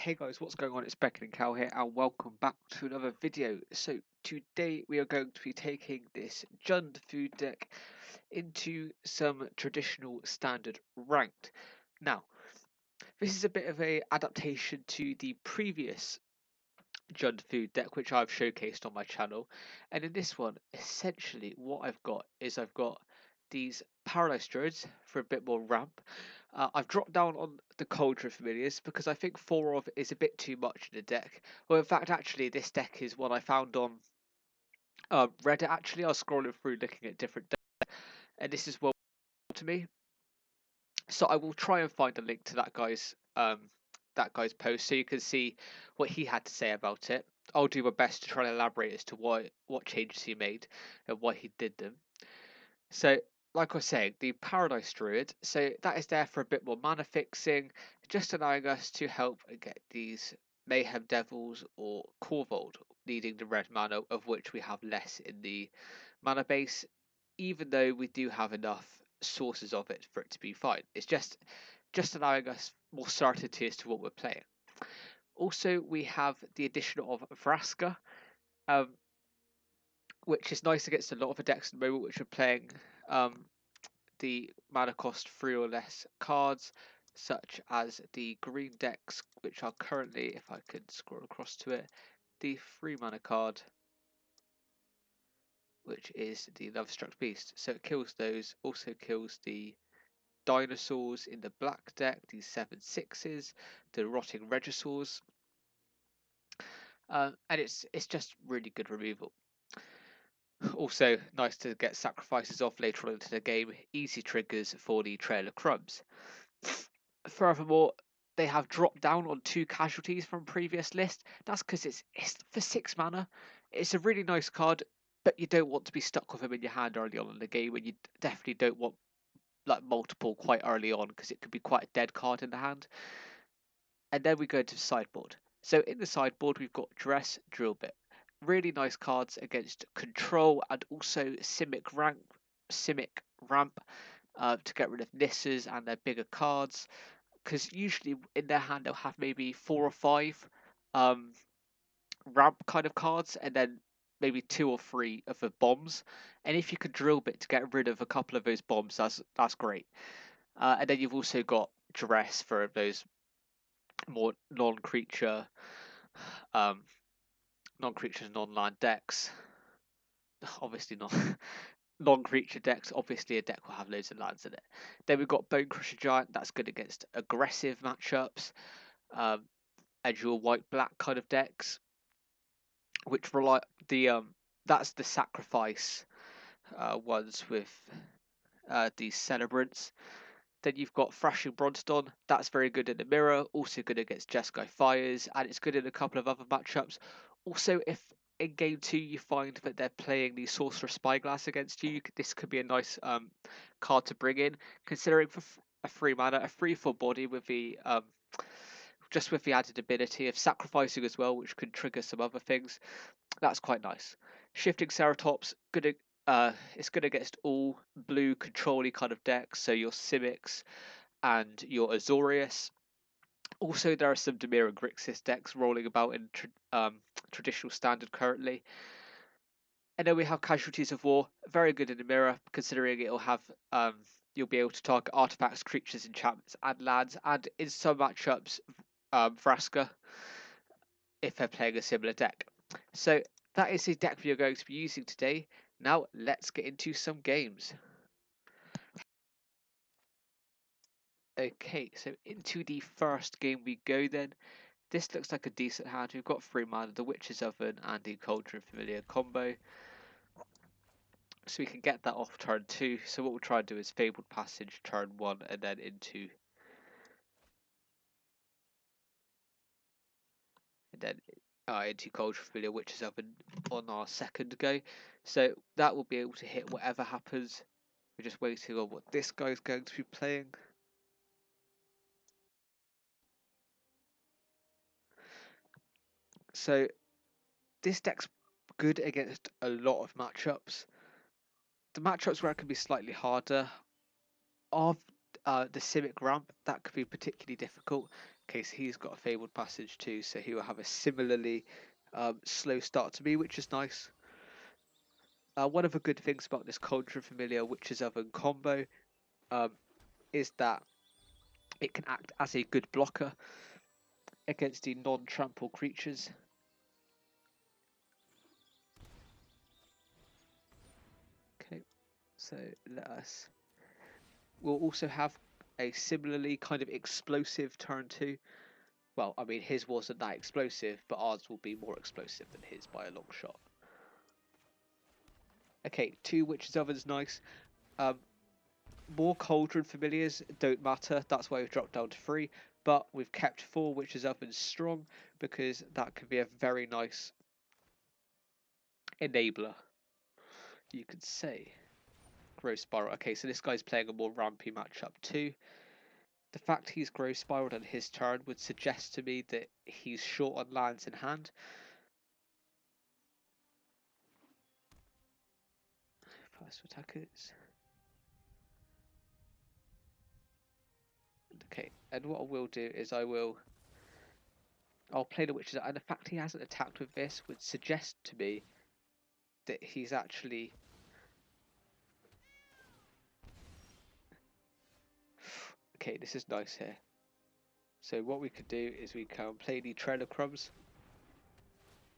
Hey guys, what's going on? It's BeckoningCow here and welcome back to another video. So today we are going to be taking this Jund food deck into some traditional standard ranked. Now, this is a bit of a adaptation to the previous Jund food deck which I've showcased on my channel, and in this one essentially what I've got these Paradise Druids for a bit more ramp. I've dropped down on the Cauldron Familiars because I think 4 of is a bit too much in the deck. Well, in fact, actually, this deck is one I found on Reddit. Actually, I was scrolling through looking at different decks, and this is well to me. So I will try and find a link to that guy's post so you can see what he had to say about it. I'll do my best to try and elaborate as to what changes he made and why he did them. So, like I was saying, the Paradise Druid, so that is there for a bit more mana fixing, just allowing us to help get these Mayhem Devils or Corvold, needing the red mana, of which we have less in the mana base, even though we do have enough sources of it for it to be fine. It's just allowing us more certainty as to what we're playing. Also, we have the addition of Vraska, um, which is nice against a lot of the decks at the moment which are playing the mana cost 3 or less cards, such as the green decks, which are currently, if I could scroll across to it, the 3 mana card, which is the Lovestruck Beast. So it kills those, also kills the dinosaurs in the black deck, these 7/6s, the rotting Regisaurs, and it's just really good removal. Also nice to get sacrifices off later on into the game, easy triggers for the Trail of Crumbs. Furthermore, they have dropped down on 2 casualties from previous list. That's because it's for 6 mana. It's a really nice card, but you don't want to be stuck with them in your hand early on in the game, and you definitely don't want like multiple quite early on because it could be quite a dead card in the hand. And then we go to the sideboard. So in the sideboard we've got Dress, Drill Bit. Really nice cards against control and also Simic Ramp to get rid of Nisses and their bigger cards, because usually in their hand they'll have maybe 4 or 5 ramp kind of cards, and then maybe 2 or 3 of the bombs. And if you can drill bit to get rid of a couple of those bombs, that's great. And then you've also got Dress for those more non-creature, non-land decks. Obviously not non-creature decks. Obviously a deck will have loads of lands in it. Then we've got Bone Crusher Giant. That's good against aggressive matchups. And your white-black kind of decks, which rely that's the sacrifice ones with these celebrants. Then you've got Thrashing Bronzedon. That's very good in the mirror, also good against Jeskai Fires, and it's good in a couple of other matchups. Also, if in game 2 you find that they're playing the Sorcerer Spyglass against you, this could be a nice card to bring in, considering for a 3 mana, a 3/4 body with the just with the added ability of sacrificing as well, which could trigger some other things. That's quite nice. Shifting Ceratops, good. It's good against all blue control-y kind of decks, so your Simics and your Azorius. Also, there are some Dimir and Grixis decks rolling about in traditional standard currently. And then we have Casualties of War, very good in the mirror, considering it'll have you'll be able to target artifacts, creatures, enchantments, and lands, and in some matchups, Vraska, if they're playing a similar deck. So that is the deck we are going to be using today. Now let's get into some games. Okay, so into the first game we go then. This looks like a decent hand. We've got 3 mana, the Witch's Oven and the Cauldron Familiar combo. So we can get that off turn 2. So what we'll try and do is Fabled Passage turn 1 and then into Cauldron Familiar Witch's Oven on our second go. So that will be able to hit whatever happens. We're just waiting on what this guy is going to be playing. So this deck's good against a lot of matchups. The matchups where it can be slightly harder are the Simic Ramp. That could be particularly difficult, Okay, so he's got a Fabled Passage too, so he will have a similarly slow start to me, which is nice. One of the good things about this Cauldron Familiar Witch's Oven combo is that it can act as a good blocker against the non-trample creatures. Okay, so we'll also have a similarly kind of explosive turn 2. Well, I mean, his wasn't that explosive, but ours will be more explosive than his by a long shot. Okay, 2 Witch's Ovens, nice. More Cauldron Familiars don't matter, that's why we've dropped down to 3, but we've kept 4 Witch's Ovens strong, because that could be a very nice enabler, you could say. Growth Spiral. Okay, so this guy's playing a more rampy matchup too. The fact he's Growth Spiraled on his turn would suggest to me that he's short on lands in hand. First attackers. Okay, and what I will do is I'll play the Witches, and the fact he hasn't attacked with this would suggest to me that he's actually... Okay, this is nice here. So what we could do is we can play the Trail of Crumbs.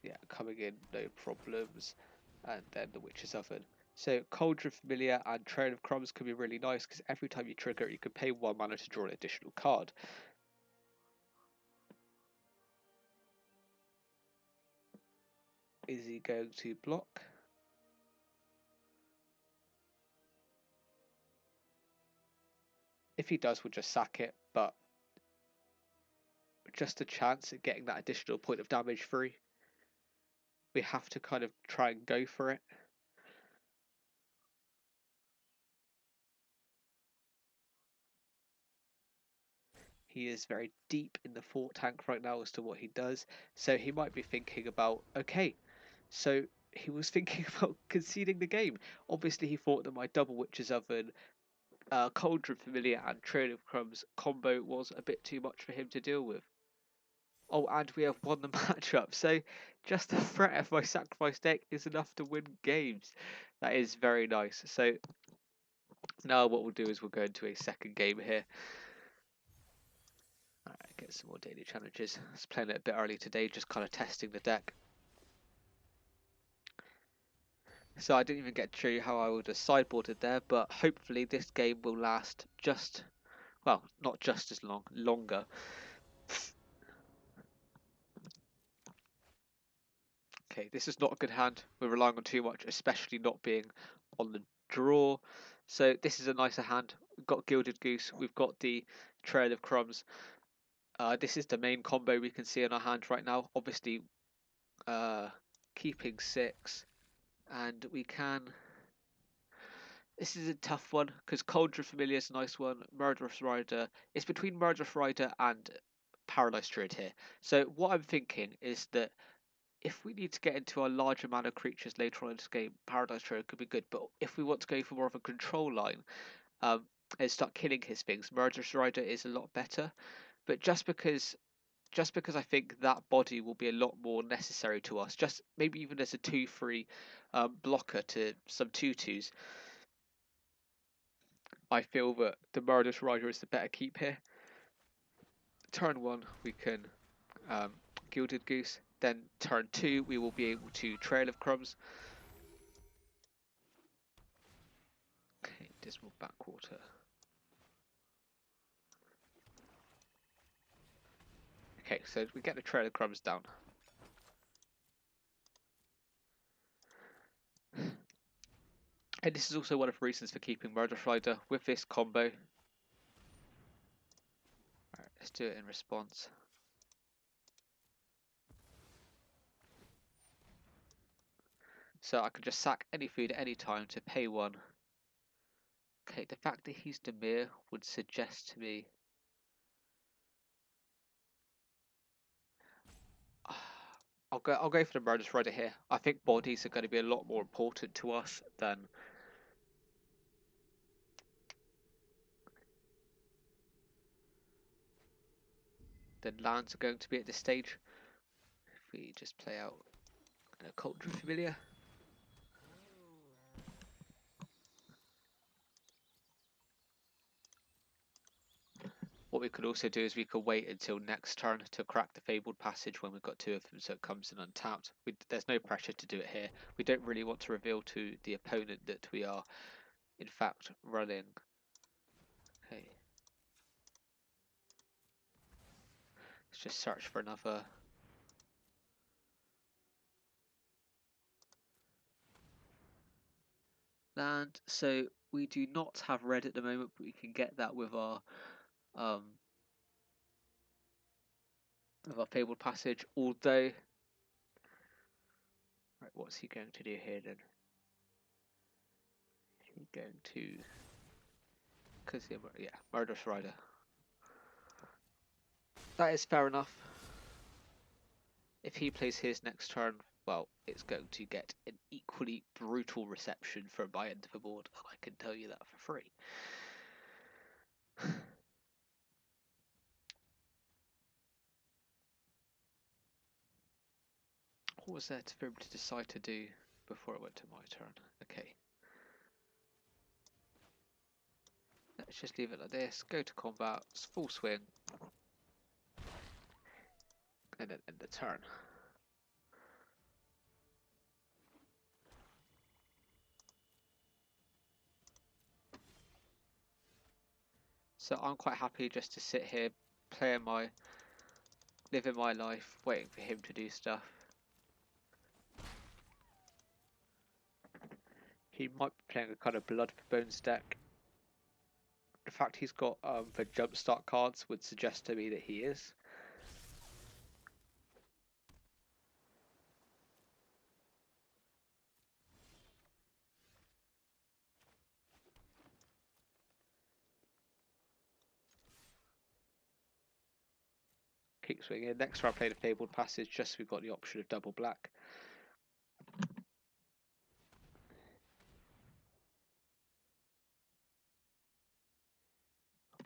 Yeah, coming in, no problems. And then the Witch's Oven. So Cauldron Familiar and Trail of Crumbs can be really nice, because every time you trigger it, you can pay 1 mana to draw an additional card. Is he going to block? If he does, we'll just sack it, but just a chance at getting that additional point of damage free. We have to kind of try and go for it. He is very deep in the fort tank right now as to what he does, so he might be thinking about, okay, so he was thinking about conceding the game. Obviously he thought that my double Witch's Oven, Cauldron Familiar and Trail of Crumbs combo was a bit too much for him to deal with. Oh, and we have won the matchup, so just the threat of my sacrifice deck is enough to win games. That is very nice. So now what we'll do is we'll go into a second game here. Alright, get some more daily challenges. I was playing it a bit early today, just kind of testing the deck. So I didn't even get to show you how I would have sideboarded there, but hopefully this game will last just, well, not just as long, longer. Okay, this is not a good hand. We're relying on too much, especially not being on the draw. So this is a nicer hand. We've got Gilded Goose, we've got the Trail of Crumbs. This is the main combo we can see in our hand right now. Obviously, keeping 6, and we can... This is a tough one, because Cauldron Familiar is a nice one. Murderous Rider. It's between Murderous Rider and Paralyzed Druid here. So what I'm thinking is that if we need to get into our larger mana creatures later on in this game, Paradise Druid could be good. But if we want to go for more of a control line and start killing his things, Murderous Rider is a lot better. But just because I think that body will be a lot more necessary to us, just maybe even as a 2/3 blocker to some 2/2s, I feel that the Murderous Rider is the better keep here. Turn 1 we can Gilded Goose, then turn 2 we will be able to Trail of Crumbs. Okay, Dismal Backwater. Okay, so we get the Trail of Crumbs down. And this is also one of the reasons for keeping Murderous Rider with this combo. Alright, let's do it in response. So I can just sack any food at any time to pay 1. Okay, the fact that he's Dimir would suggest to me... I'll go for the Murderous Rider here. I think bodies are going to be a lot more important to us than... the lands are going to be at this stage. If we just play out a Cauldron Familiar. What we could also do is we could wait until next turn to crack the Fabled Passage when we've got two of them, so it comes in untapped. There's no pressure to do it here. We don't really want to reveal to the opponent that we are, in fact, running. Okay. Let's just search for another. Land. So we do not have red at the moment, but we can get that with our Fabled Passage. Although, right, what's he going to do here then? He's going to, yeah, Murderous Rider. That is fair enough. If he plays his next turn, well, it's going to get an equally brutal reception from my end of the board, and I can tell you that for free. What was there for him to decide to do before it went to my turn? Okay. Let's just leave it like this, go to combat, full swing, and then end the turn. So I'm quite happy just to sit here, living my life, waiting for him to do stuff. He might be playing a kind of Blood for Bones deck. The fact he's got the jumpstart cards would suggest to me that he is. Keep swinging. Next time I played a Fabled Passage, just so we've got the option of double black.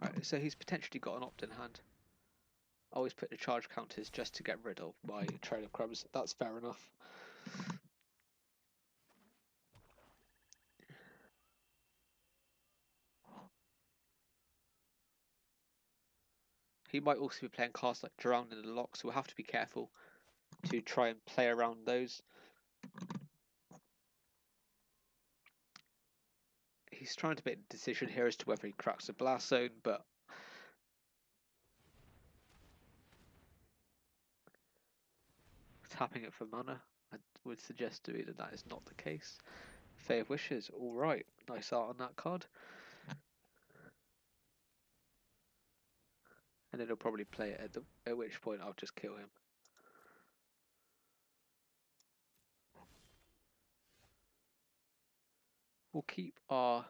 Right, so he's potentially got an opt-in hand. I always put the charge counters just to get rid of my trail of crumbs. That's fair enough. He might also be playing cards like Drown in the Lock, so we'll have to be careful to try and play around those. He's trying to make a decision here as to whether he cracks the Blast Zone, but tapping it for mana, I would suggest to me that that is not the case. Fae of Wishes, alright, nice art on that card. And then he'll probably play it at which point I'll just kill him. We'll keep our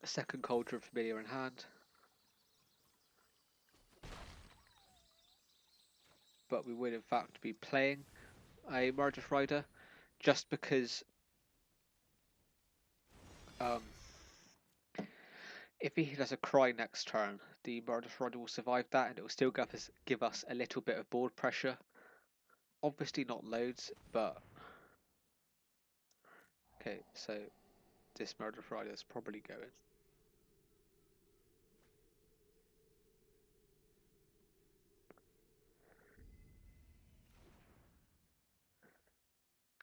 second Cauldron Familiar in hand. But we would in fact be playing a Murderous Rider just because if he does a Cry next turn, the Murderous Rider will survive that and it will still give us a little bit of board pressure. Obviously not loads, but okay, so this Murderous Rider is probably going.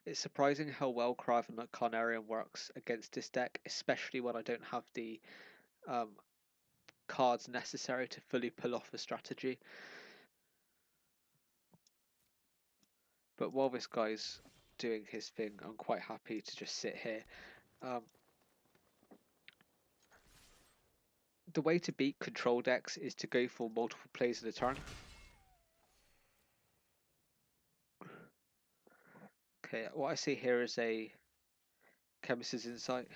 It's surprising how well Cry of the Carnarian works against this deck, especially when I don't have the cards necessary to fully pull off the strategy. But while this guy's doing his thing, I'm quite happy to just sit here. The way to beat control decks is to go for multiple plays at a turn. Okay, what I see here is a Chemist's Insight.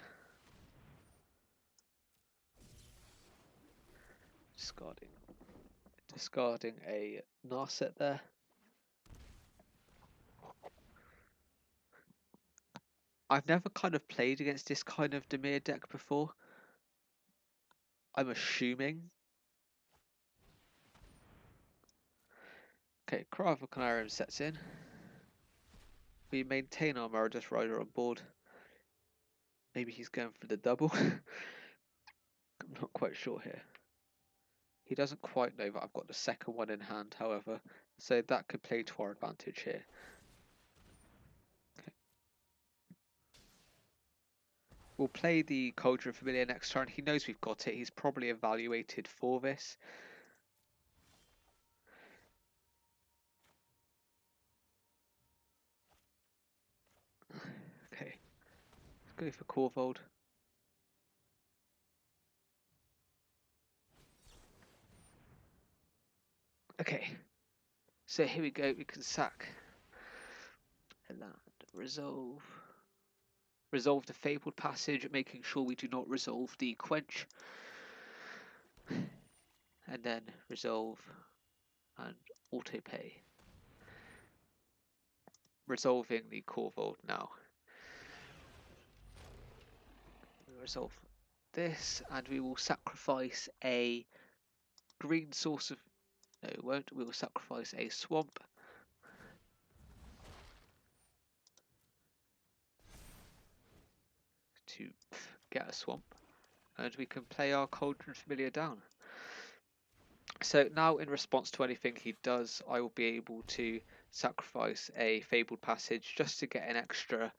Discarding a Narset there. I've never kind of played against this kind of Dimir deck before. I'm assuming Okay, Cry of a Canarium sets in. We maintain our Meredith Rider on board. Maybe he's going for the double. I'm not quite sure here. He doesn't quite know that I've got the second one in hand, however, so that could play to our advantage here. Okay. We'll play the Cauldron Familiar next turn. He knows we've got it. He's probably evaluated for this. Okay, let's go for Corvold. Okay, so here we go. We can sack a land, resolve the Fabled Passage, making sure we do not resolve the Quench, and then resolve and auto pay. Resolving the Corvold now. We resolve this, and we will sacrifice a green source of. No, we won't. We will sacrifice a swamp. To get a swamp, and we can play our Cauldron Familiar down. So now, in response to anything he does, I will be able to sacrifice a Fabled Passage just to get an extra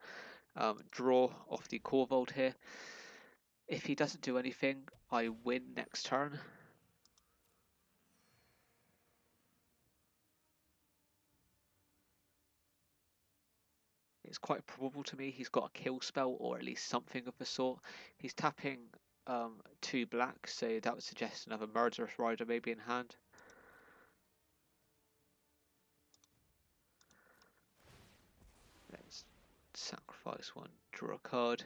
draw off the Corvold here. If he doesn't do anything, I win next turn. It's quite probable to me he's got a kill spell or at least something of the sort. He's tapping 2 black, so that would suggest another Murderous Rider maybe in hand. Let's sacrifice one, draw a card.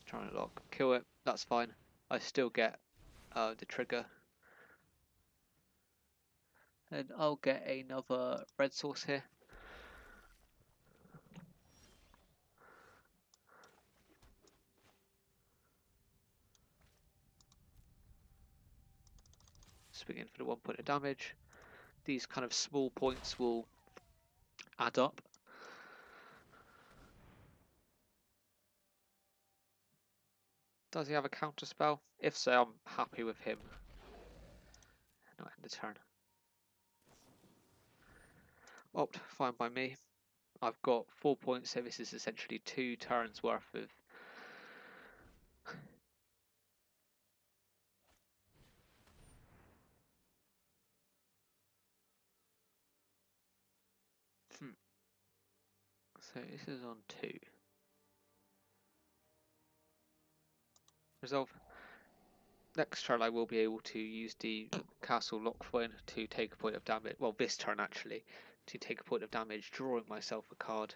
Trying to lock, kill it, that's fine. I still get the trigger. And I'll get another red source here. Swing in for the 1 point of damage. These kind of small points will add up. Does he have a counter spell? If so, I'm happy with him. Not end the turn. Opt, fine by me. I've got 4 points, so this is essentially 2 turns worth of. So this is on 2. Resolve. Next turn I will be able to use the Castle Lockfoin to take a point of damage. Well, this turn actually, to take a point of damage, drawing myself a card.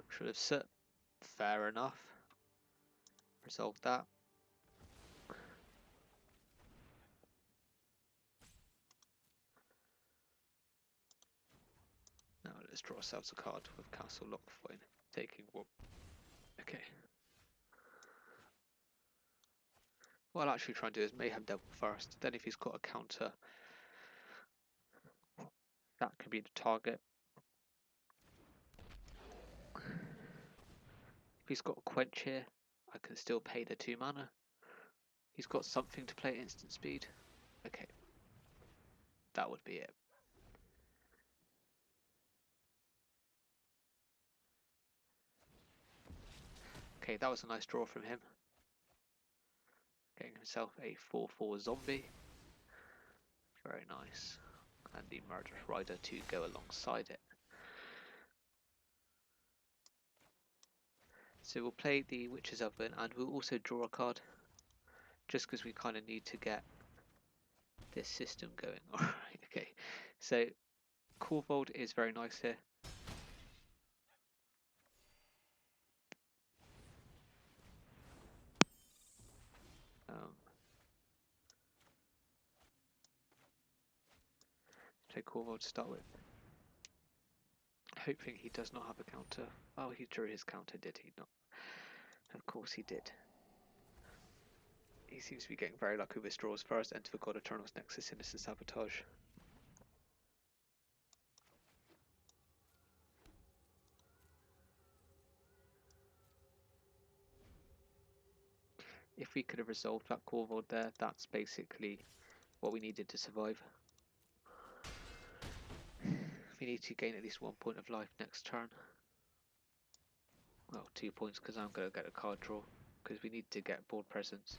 Should have set. Fair enough. Resolve that. Now let's draw ourselves a card with Castle Lockfoin, taking 1. Okay. What I'll actually try and do is Mayhem Devil first, then if he's got a counter, that could be the target. If he's got a Quench here, I can still pay the 2 mana. He's got something to play at instant speed. Okay. That would be it. Okay, that was a nice draw from him. Getting himself a 4/4 zombie. Very nice. And the Murderous Rider to go alongside it. So we'll play the Witch's Oven and we'll also draw a card. Just because we kind of need to get this system going. Alright, okay. So Corvold is very nice here. Play Corvold to start with. hoping he does not have a counter. Oh, he drew his counter, did he not? Of course he did. He seems to be getting very lucky with his draws. First, Enter the God Eternal's Nexus, Sinister Sabotage. If we could have resolved that Corvold there, that's basically what we needed to survive. We need to gain at least 1 point of life next turn. Well, 2 points because I'm going to get a card draw, because we need to get board presence.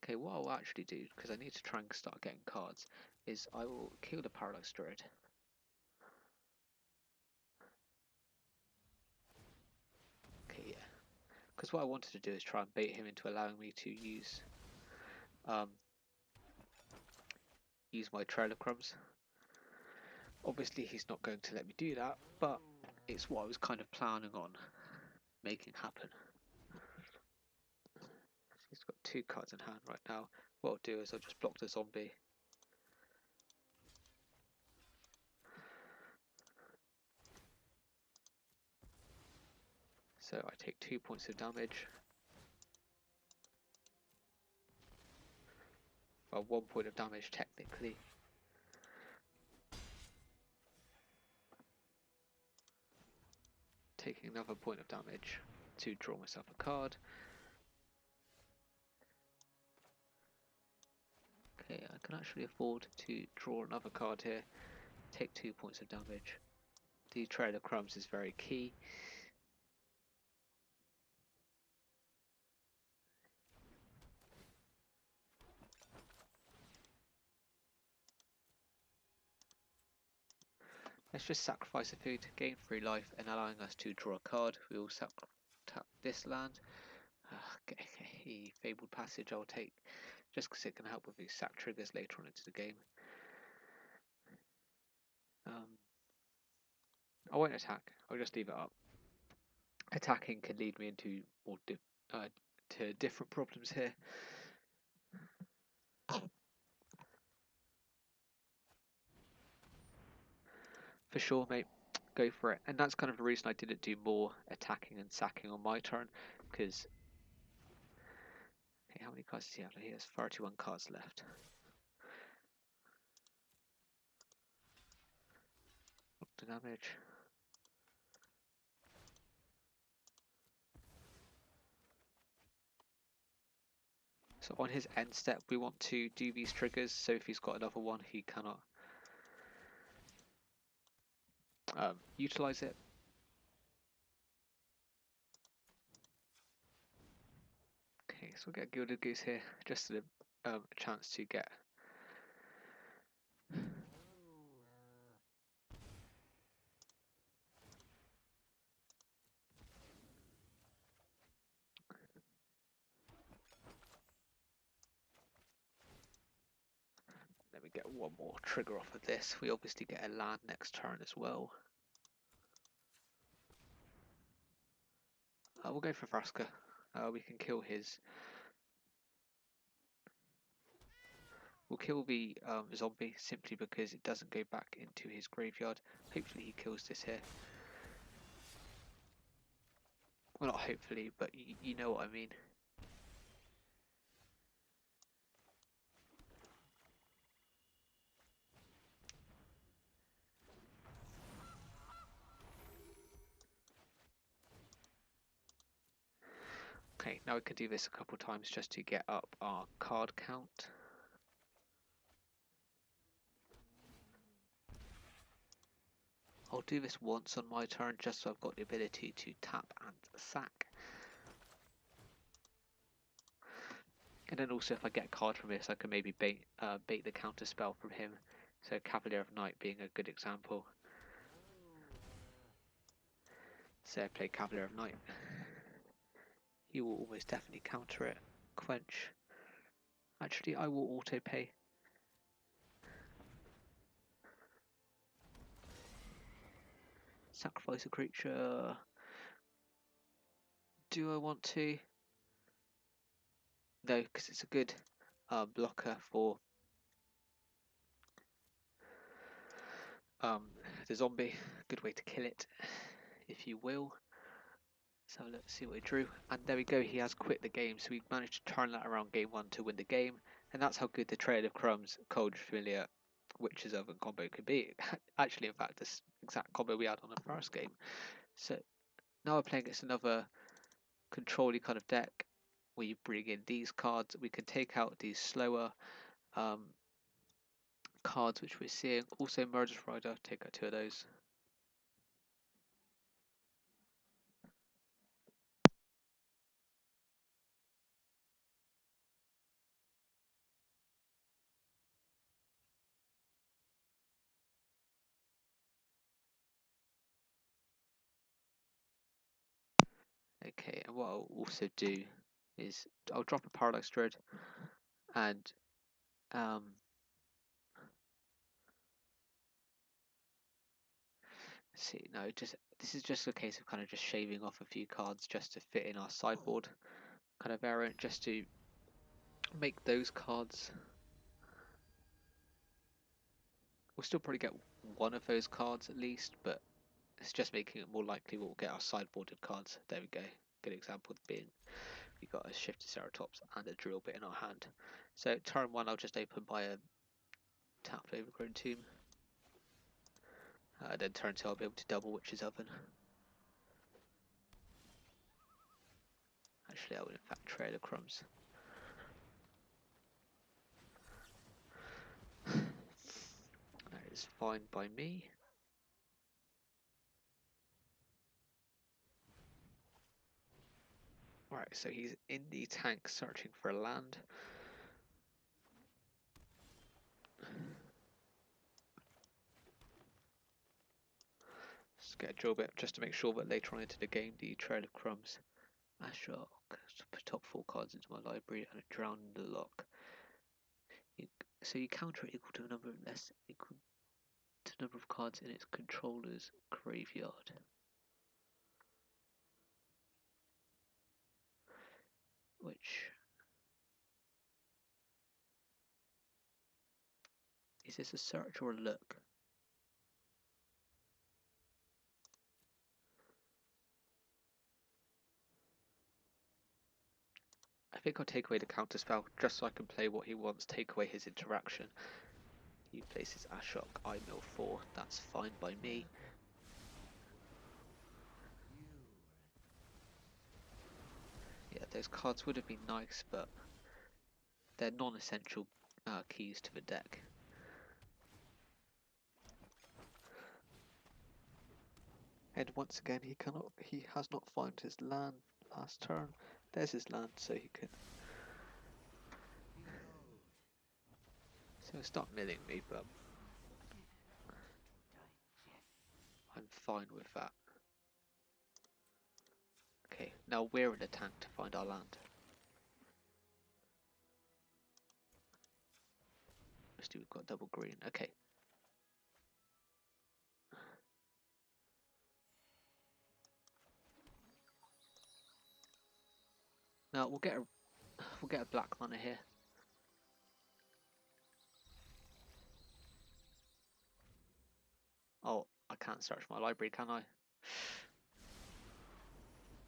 Okay, what I'll actually do, because I need to try and start getting cards, is I will kill the Parallax Druid. Okay, yeah. Because what I wanted to do is try and bait him into allowing me to use my Trail of Crumbs. Obviously he's not going to let me do that, but it's what I was kind of planning on making happen. He's got 2 cards in hand right now. What I'll do is I'll just block the zombie. So I take 2 points of damage. Well, 1 point of damage technically. Taking another point of damage to draw myself a card. Okay, I can actually afford to draw another card here. Take 2 points of damage. The Trail of Crumbs is very key. Let's just sacrifice a food, gain 3 life, and allowing us to draw a card. We will tap this land. Okay, Fabled Passage I'll take, just because it can help with these sack triggers later on into the game. I won't attack, I'll just leave it up. Attacking can lead me into more to different problems here. For sure, mate. Go for it. And that's kind of the reason I didn't do more attacking and sacking on my turn, because okay, how many cards does he have? He has 31 cards left. The damage. So on his end step, we want to do these triggers, so if he's got another one, he cannot utilize it. Okay, so we'll get Gilded Goose here, just a chance to get let me get one more trigger off of this. We obviously get a land next turn as well. We'll go for Vraska. We can kill his. We'll kill the zombie simply because it doesn't go back into his graveyard. Hopefully he kills this here. Well, not hopefully, but you know what I mean. Okay, now we can do this a couple times just to get up our card count. I'll do this once on my turn just so I've got the ability to tap and sack. And then also if I get a card from this, I can maybe bait the counter spell from him. So Cavalier of Night being a good example. So I play Cavalier of Night. He will almost definitely counter it. Quench. Actually, I will auto pay. Sacrifice a creature. Do I want to? No, because it's a good blocker for the zombie. Good way to kill it, if you will. So let's see what he drew. And there we go, he has quit the game. So we managed to turn that around game 1 to win the game. And that's how good the Trail of Crumbs, Cold Familiar, Witch's Oven combo could be. Actually, in fact, this exact combo we had on the first game. So now we're playing against another control-y kind of deck where you bring in these cards. We can take out these slower cards which we're seeing. Also Murderous Rider, take out 2 of those. Okay, and what I'll also do is I'll drop a Parallax Dread and see, no, this is just a case of kind of just shaving off a few cards just to fit in our sideboard kind of variant, just to make those cards. We'll still probably get one of those cards at least, but it's just making it more likely we'll get our sideboarded cards. There we go. Good example being we got a Shifted Ceratops and a Drill Bit in our hand. So turn 1 I'll just open by a tapped Overgrown Tomb. Then turn 2 I'll be able to double Witch's Oven. Actually I will in fact Trail of Crumbs. That is fine by me. Right, so he's in the tank searching for a land. Let's get a Drill Bit just to make sure that later on into the game the Trail of Crumbs. Ashok, put top 4 cards into my library and a Drown in the Lock. So you counter it equal to a number less equal to the number of cards in its controller's graveyard. Which is this a search or a look? I think I'll take away the counter spell just so I can play what he wants, take away his interaction. He places Ashok, I mill 4, that's fine by me. Yeah, those cards would have been nice, but they're non-essential keys to the deck. And once again, he has not found his land last turn. There's his land, so he can. So he'll start milling me, but I'm fine with that. Okay, now we're in a tank to find our land. We've got double green. Okay. Now we'll get a black mana here. Oh, I can't search my library, can I?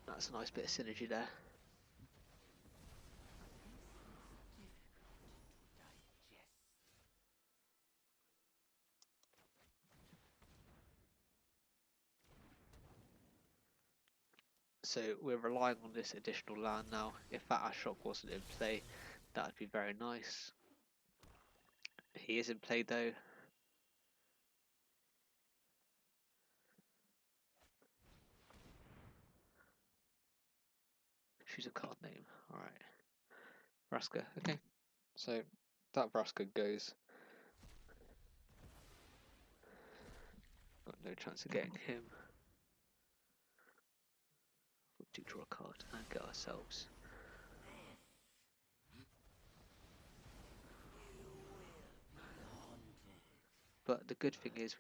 That's a nice bit of synergy there. So we're relying on this additional land now. If that Ashok wasn't in play, that would be very nice. He is in play though. Choose a card name. Alright. Vraska, okay. So that Vraska goes. Got no chance of getting him. We'll do draw a card and get ourselves But the good thing is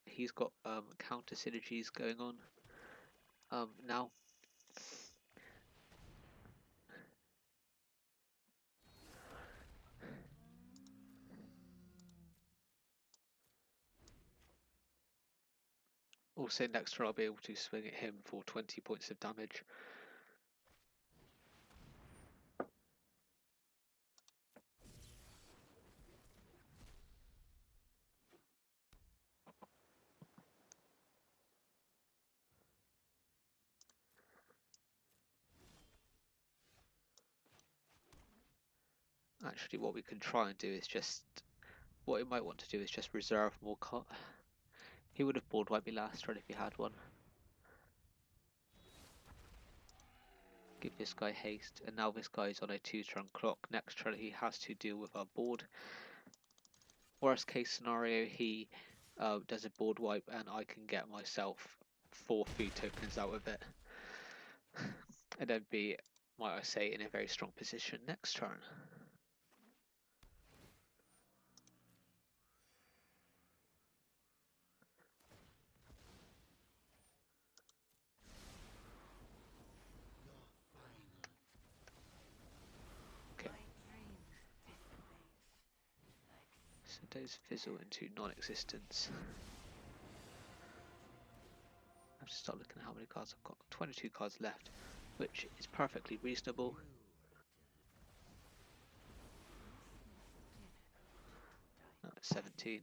he's got counter synergies going on now. Also next turn I'll be able to swing at him for 20 points of damage. Actually, what we can try and do is what he might want to do is just reserve more cut. He would have board wiped me last turn if he had one. Give this guy haste, and now this guy's on a 2-turn clock. Next turn he has to deal with our board. Worst case scenario, he does a board wipe and I can get myself 4 food tokens out of it. And then be, might I say, in a very strong position next turn. So those fizzle into non-existence. I have to start looking at how many cards I've got. 22 cards left, which is perfectly reasonable. No, 17.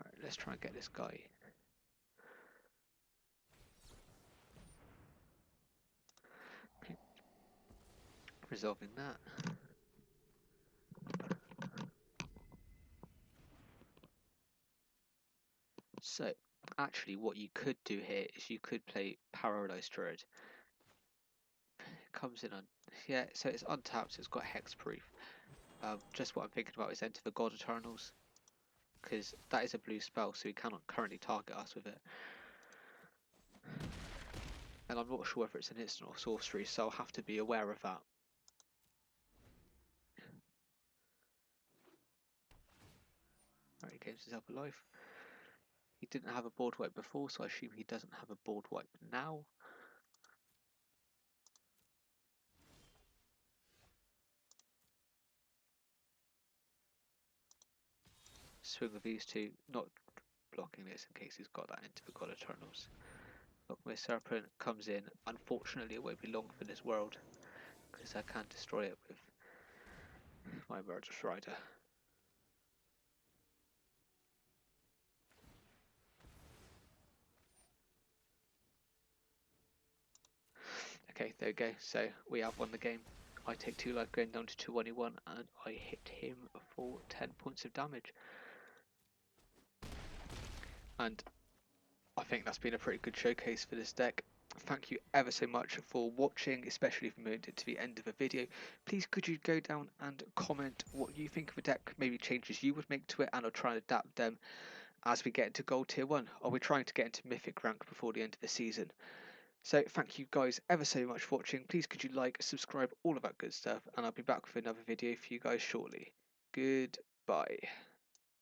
Alright, let's try and get this guy. Okay. Resolving that. So, actually what you could do here is you could play Paralyzed Druid. It comes in on, yeah, so it's untapped, so it's got hexproof. Just what I'm thinking about is Enter the God Eternals, because that is a blue spell, so he cannot currently target us with it. And I'm not sure whether it's an instant or sorcery, so I'll have to be aware of that. Alright, he gains himself a life. He didn't have a board wipe before, so I assume he doesn't have a board wipe now. Swing with these two, not blocking this in case he's got that into the God Eternals. My Serpent comes in. Unfortunately, it won't be long for this world, because I can't destroy it with my Murderous Rider. Okay, there we go. So we have won the game. I take 2 life going down to 221, and I hit him for 10 points of damage. And I think that's been a pretty good showcase for this deck. Thank you ever so much for watching, especially if you made it to the end of the video. Please could you go down and comment what you think of the deck, maybe changes you would make to it, and I'll try and adapt them as we get into Gold Tier 1. Or we're trying to get into Mythic rank before the end of the season. So thank you guys ever so much for watching. Please could you like, subscribe, all of that good stuff, and I'll be back with another video for you guys shortly. Goodbye.